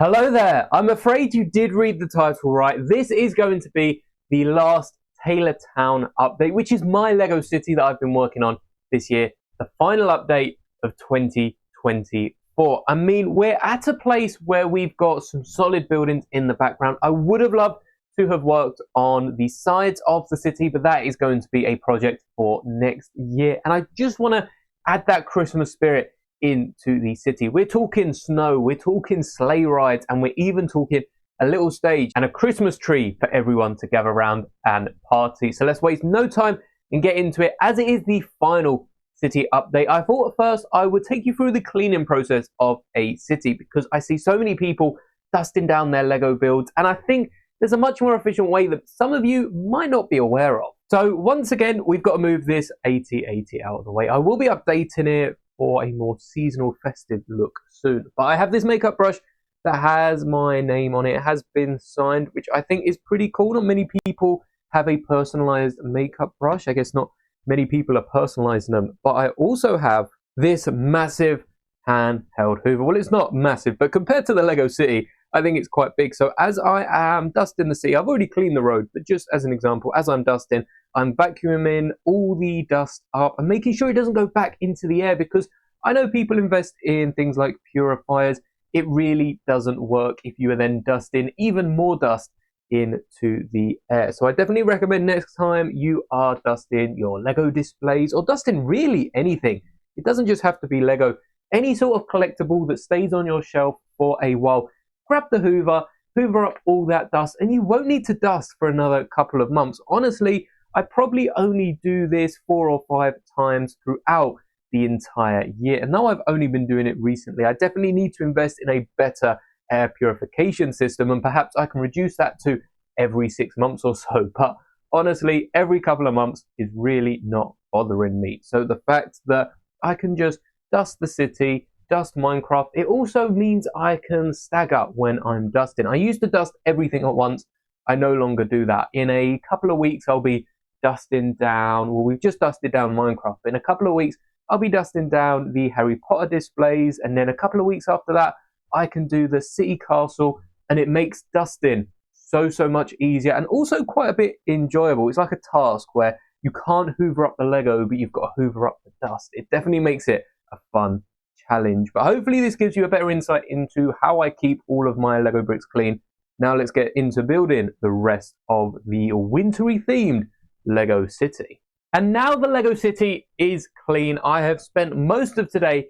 Hello there. I'm afraid you did read the title right. This is going to be the last Taylor Town update, which is my Lego city that I've been working on this year. The final update of 2024. I mean, we're at a place where we've got some solid buildings in the background. I would have loved to have worked on the sides of the city, but that is going to be a project for next year. And I just want to add that Christmas spirit into the city. We're talking snow, we're talking sleigh rides, and we're even talking a little stage and a Christmas tree for everyone to gather around and party. So let's waste no time and get into it, as it is the final city update. I thought at first I would take you through the cleaning process of a city, because I see so many people dusting down their Lego builds, and I think there's a much more efficient way that some of you might not be aware of. So once again, we've got to move this 8080 out of the way. I will be updating it for a more seasonal festive look soon. But I have this makeup brush that has my name on it. It has been signed, which I think is pretty cool. Not many people have a personalized makeup brush. I guess not many people are personalizing them. But I also have this massive handheld Hoover. Well, it's not massive, but compared to the Lego City, I think it's quite big. So as I am dusting the city, I've already cleaned the road, but just as an example, as I'm dusting, I'm vacuuming all the dust up and making sure it doesn't go back into the air, because I know people invest in things like purifiers. It really doesn't work if you are then dusting even more dust into the air. So I definitely recommend next time you are dusting your Lego displays, or dusting really anything. It doesn't just have to be Lego. Any sort of collectible that stays on your shelf for a while, grab the Hoover, hoover up all that dust, and you won't need to dust for another couple of months. Honestly, I probably only do this 4 or 5 times throughout the entire year. And now I've only been doing it recently, I definitely need to invest in a better air purification system, and perhaps I can reduce that to every 6 months or so. But honestly, every couple of months is really not bothering me. So the fact that I can just dust the city, dust Minecraft, it also means I can stagger when I'm dusting. I used to dust everything at once. I no longer do that. In a couple of weeks, I'll be dusting down, well, we've just dusted down Minecraft. In a couple of weeks, I'll be dusting down the Harry Potter displays, and then a couple of weeks after that, I can do the city castle, and it makes dusting so much easier and also quite a bit enjoyable. It's like a task where you can't hoover up the Lego, but you've got to hoover up the dust. It definitely makes it a fun challenge. But hopefully this gives you a better insight into how I keep all of my Lego bricks clean. Now let's get into building the rest of the wintry themed Lego City. And now the Lego City is clean, I have spent most of today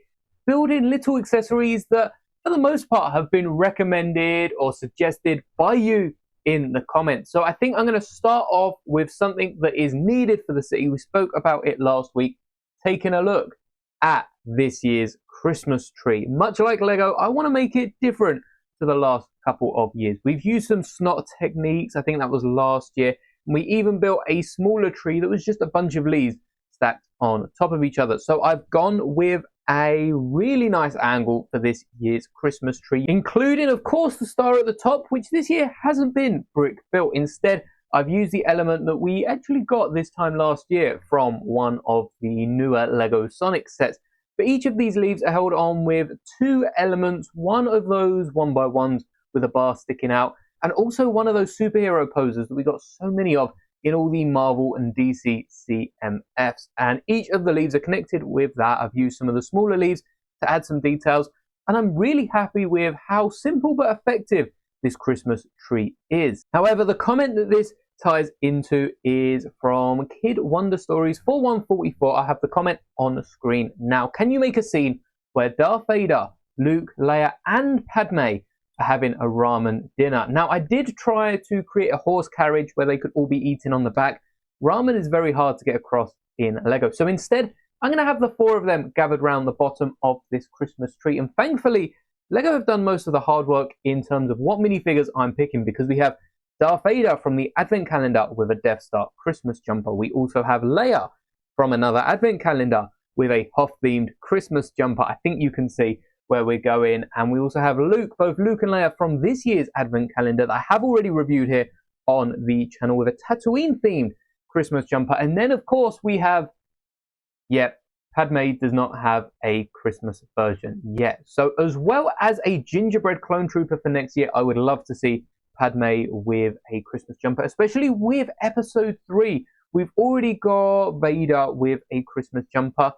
building little accessories that for the most part have been recommended or suggested by you in the comments. So I think I'm going to start off with something that is needed for the city. We spoke about it last week, taking a look at this year's Christmas tree. Much like Lego, I want to make it different to the last couple of years. We've used some snot techniques, I think that was last year. And we even built a smaller tree that was just a bunch of leaves stacked on top of each other. So I've gone with a really nice angle for this year's Christmas tree, including, of course, the star at the top, which this year hasn't been brick built. Instead, I've used the element that we actually got this time last year from one of the newer Lego Sonic sets. But each of these leaves are held on with 2 elements, one of those 1x1s with a bar sticking out, and also one of those superhero poses that we got so many of in all the Marvel and DC CMFs. And each of the leaves are connected with that. I've used some of the smaller leaves to add some details, and I'm really happy with how simple but effective this Christmas tree is. However, the comment that this ties into is from Kid Wonder Stories 4144. I have the comment on the screen now. Can you make a scene where Darth Vader, Luke, Leia, and Padme are having a ramen dinner? Now, I did try to create a horse carriage where they could all be eating on the back. Ramen is very hard to get across in Lego. So instead, I'm going to have the 4 of them gathered around the bottom of this Christmas tree. And thankfully, Lego have done most of the hard work in terms of what minifigures I'm picking, because we have Darth Vader from the Advent Calendar with a Death Star Christmas jumper. We also have Leia from another Advent Calendar with a Hoth-themed Christmas jumper. I think you can see where we're going. And we also have Luke, both Luke and Leia from this year's Advent Calendar that I have already reviewed here on the channel, with a Tatooine-themed Christmas jumper. And then, of course, we have, Padme does not have a Christmas version yet. So as well as a gingerbread clone trooper for next year, I would love to see Padme with a Christmas jumper, especially with episode 3. We've already got Vader with a Christmas jumper.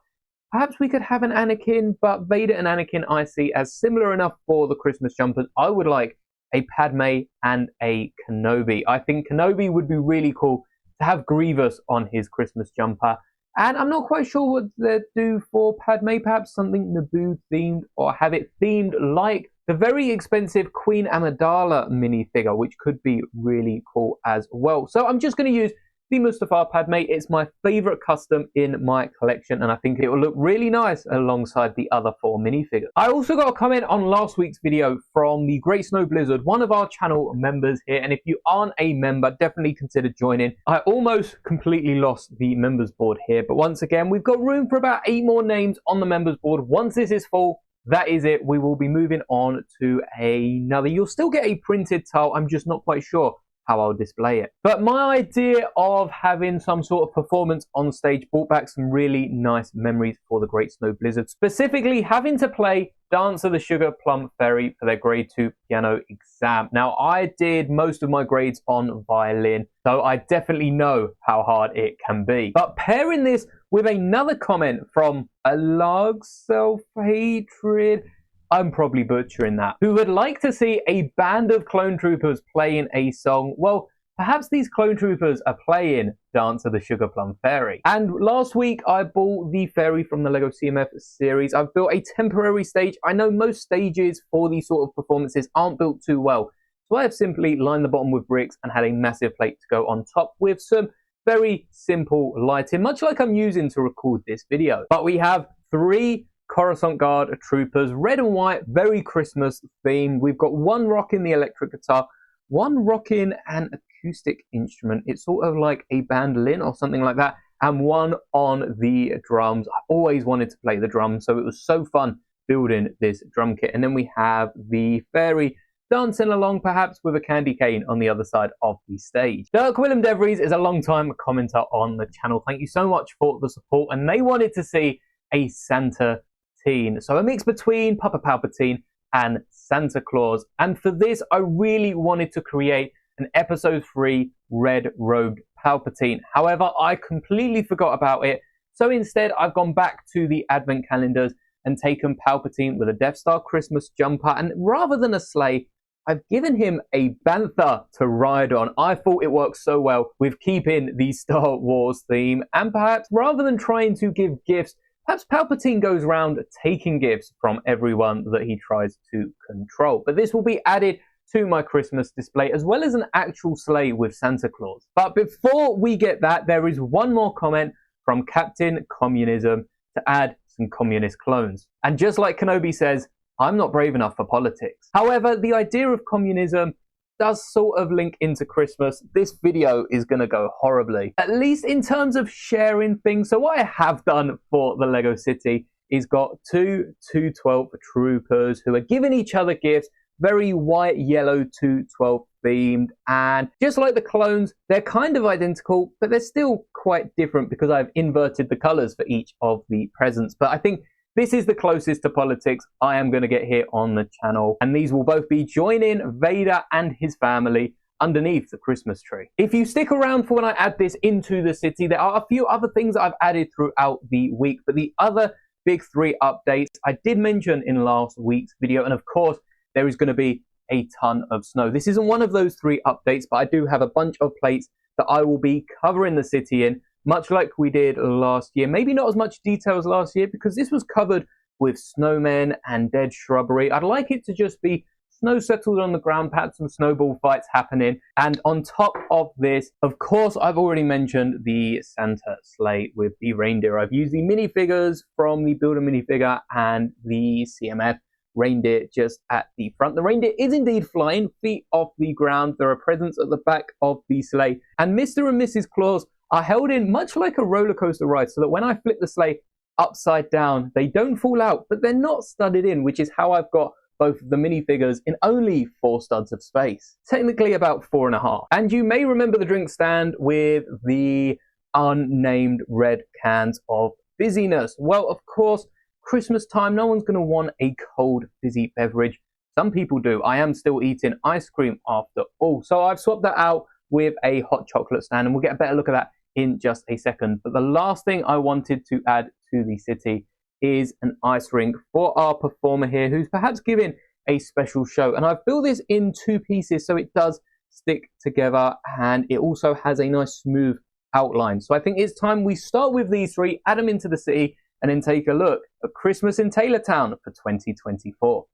Perhaps we could have an Anakin, but Vader and Anakin I see as similar enough for the Christmas jumpers. I would like a Padme and a Kenobi. I think Kenobi would be really cool to have Grievous on his Christmas jumper. And I'm not quite sure what they'd do for Padme, perhaps something Naboo themed, or have it themed like the very expensive Queen Amidala minifigure, which could be really cool as well. So I'm just going to use the Mustafar Padme. It's my favorite custom in my collection, and I think it will look really nice alongside the other 4 minifigures. I also got a comment on last week's video from the Great Snow Blizzard, one of our channel members here, and if you aren't a member, definitely consider joining. I almost completely lost the members board here, but once again, we've got room for about 8 more names on the members board. Once this is full, that is it. We will be moving on to another. You'll still get a printed tile. I'm just not quite sure how I'll display it. But my idea of having some sort of performance on stage brought back some really nice memories for the Great Snow Blizzard. Specifically, having to play Dance of the Sugar Plum Fairy for their grade 2 piano exam. Now, I did most of my grades on violin, so I definitely know how hard it can be. But pairing this with another comment from Alag Self-Hatred, I'm probably butchering that, who would like to see a band of clone troopers playing a song. Well, perhaps these clone troopers are playing Dance of the Sugar Plum Fairy. And last week, I bought the fairy from the LEGO CMF series. I've built a temporary stage. I know most stages for these sort of performances aren't built too well. So I have simply lined the bottom with bricks and had a massive plate to go on top with some very simple lighting, much like I'm using to record this video. But we have 3 Coruscant Guard troopers, red and white, very Christmas themed. We've got 1 rocking the electric guitar, 1 rocking an acoustic instrument. It's sort of like a bandolin or something like that, and 1 on the drums. I always wanted to play the drums, so it was so fun building this drum kit. And then we have the fairy dancing along, perhaps with a candy cane on the other side of the stage. Dirk Willem Devries is a long-time commenter on the channel. Thank you so much for the support, and they wanted to see a Santa teen. So a mix between Papa Palpatine and Santa Claus. And for this, I really wanted to create an episode 3 red-robed Palpatine. However, I completely forgot about it. So instead, I've gone back to the advent calendars and taken Palpatine with a Death Star Christmas jumper. And rather than a sleigh, I've given him a bantha to ride on. I thought it works so well with keeping the Star Wars theme. And perhaps rather than trying to give gifts, perhaps Palpatine goes around taking gifts from everyone that he tries to control. But this will be added to my Christmas display, as well as an actual sleigh with Santa Claus. But before we get that, there is one more comment from Captain Communism to add some communist clones. And just like Kenobi says, I'm not brave enough for politics. However, the idea of communism does sort of link into Christmas. This video is going to go horribly, at least in terms of sharing things. So what I have done for the Lego City is got 2 212 troopers who are giving each other gifts, very white, yellow 212 themed. And just like the clones, they're kind of identical, but they're still quite different because I've inverted the colors for each of the presents. But I think this is the closest to politics I am going to get here on the channel. And these will both be joining Vader and his family underneath the Christmas tree. If you stick around for when I add this into the city, there are a few other things I've added throughout the week. But the other big 3 updates I did mention in last week's video. And of course, there is going to be a ton of snow. This isn't one of those 3 updates, but I do have a bunch of plates that I will be covering the city in, much like we did last year. Maybe not as much detail as last year because this was covered with snowmen and dead shrubbery. I'd like it to just be snow settled on the ground, perhaps some snowball fights happening. And on top of this, of course, I've already mentioned the Santa sleigh with the reindeer. I've used the minifigures from the Builder minifigure and the CMF reindeer just at the front. The reindeer is indeed flying, feet off the ground. There are presents at the back of the sleigh. And Mr. and Mrs. Claus are held in much like a roller coaster ride, so that when I flip the sleigh upside down, they don't fall out, but they're not studded in, which is how I've got both the minifigures in only 4 studs of space. Technically about 4.5. And you may remember the drink stand with the unnamed red cans of fizziness. Well, of course, Christmas time, no one's going to want a cold fizzy beverage. Some people do. I am still eating ice cream after all. So I've swapped that out with a hot chocolate stand, and we'll get a better look at that in just a second. But the last thing I wanted to add to the city is an ice rink for our performer here, who's perhaps giving a special show. And I've built this in 2 pieces so it does stick together, and it also has a nice smooth outline. So I think it's time we start with these 3, add them into the city, and then take a look at Christmas in Taylortown for 2024.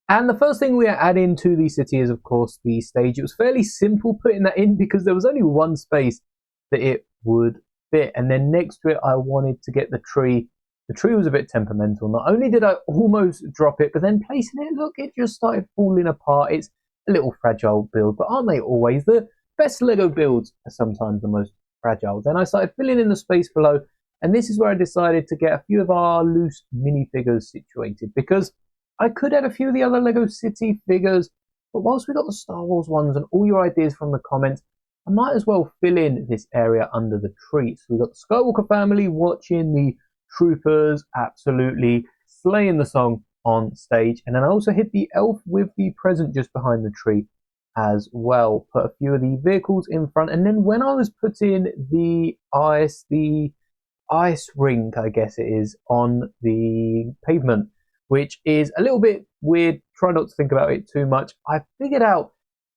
And the first thing we are adding to the city is, of course, the stage. It was fairly simple putting that in because there was only one space that it would fit. And then next to it, I wanted to get the tree. The tree was a bit temperamental. Not only did I almost drop it, but then placing it, look, it just started falling apart. It's a little fragile build, but aren't they always? The best Lego builds are sometimes the most fragile. Then I started filling in the space below, and this is where I decided to get a few of our loose minifigures situated, because I could add a few of the other Lego City figures, but whilst we got the Star Wars ones and all your ideas from the comments, I might as well fill in this area under the tree. So we've got the Skywalker family watching the troopers absolutely slaying the song on stage. And then I also hit the elf with the present just behind the tree as well. Put a few of the vehicles in front. And then when I was putting the ice rink, I guess it is, on the pavement, which is a little bit weird. Try not to think about it too much. I figured out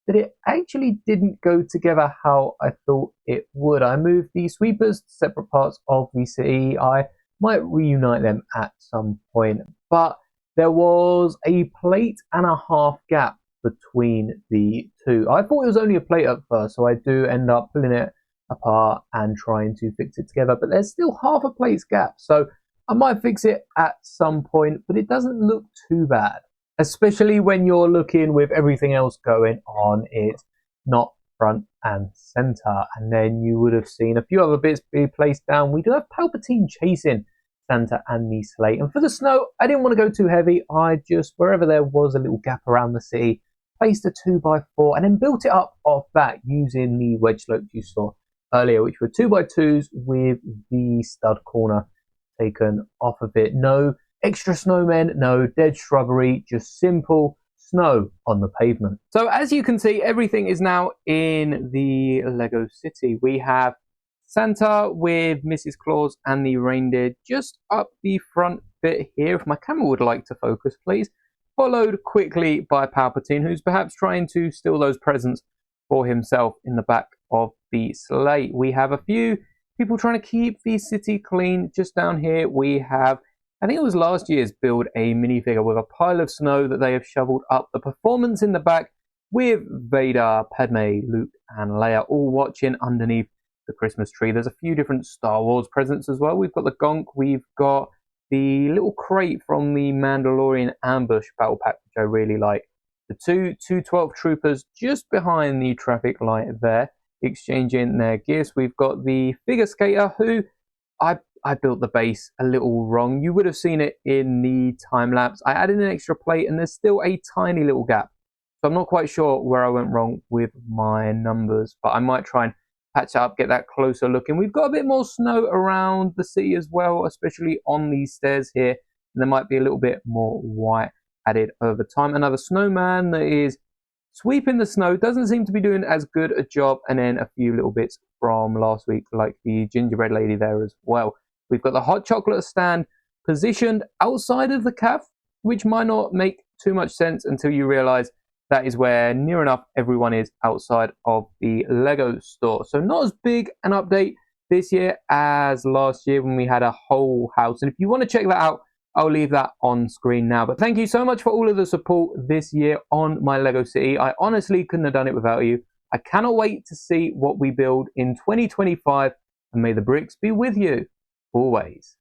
that it actually didn't go together how I thought it would. I moved the sweepers to separate parts of the city. I might reunite them at some point, but there was a plate and a half gap between the two. I thought it was only a plate at first, so I do end up pulling it apart and trying to fix it together, but there's still half a plate's gap, so I might fix it at some point, but it doesn't look too bad, especially when you're looking with everything else going on. It's not front and center. And then you would have seen a few other bits be placed down. We do have Palpatine chasing Santa and the sleigh. And for the snow, I didn't want to go too heavy. I just, wherever there was a little gap around the city, placed a 2x4 and then built it up off that using the wedge slopes you saw earlier, which were 2x2s with the stud corner taken off of it. No extra snowmen, no dead shrubbery, just simple snow on the pavement. So as you can see, everything is now in the Lego City. We have Santa with Mrs. Claus and the reindeer just up the front bit here. If my camera would like to focus, please. Followed quickly by Palpatine, who's perhaps trying to steal those presents for himself in the back of the sleigh. We have a few people trying to keep the city clean. Just down here we have, I think it was last year's build, a minifigure with a pile of snow that they have shoveled up. The performance in the back with Vader, Padme, Luke and Leia all watching underneath the Christmas tree. There's a few different Star Wars presents as well. We've got the Gonk, we've got the little crate from the Mandalorian Ambush Battle Pack, which I really like. The two 12 troopers just behind the traffic light there, exchanging their gifts. We've got the figure skater, who I built the base a little wrong. You would have seen it in the time lapse. I added an extra plate and there's still a tiny little gap. So I'm not quite sure where I went wrong with my numbers, but I might try and patch up, get that closer looking. We've got a bit more snow around the city as well, especially on these stairs here. And there might be a little bit more white added over time. Another snowman that is sweeping the snow, doesn't seem to be doing as good a job. And then a few little bits from last week, like the gingerbread lady there as well. We've got the hot chocolate stand positioned outside of the caf, which might not make too much sense until you realize that is where near enough everyone is outside of the Lego store. So not as big an update this year as last year when we had a whole house. And if you want to check that out, I'll leave that on screen now. But thank you so much for all of the support this year on my Lego City. I honestly couldn't have done it without you. I cannot wait to see what we build in 2025, and may the bricks be with you always.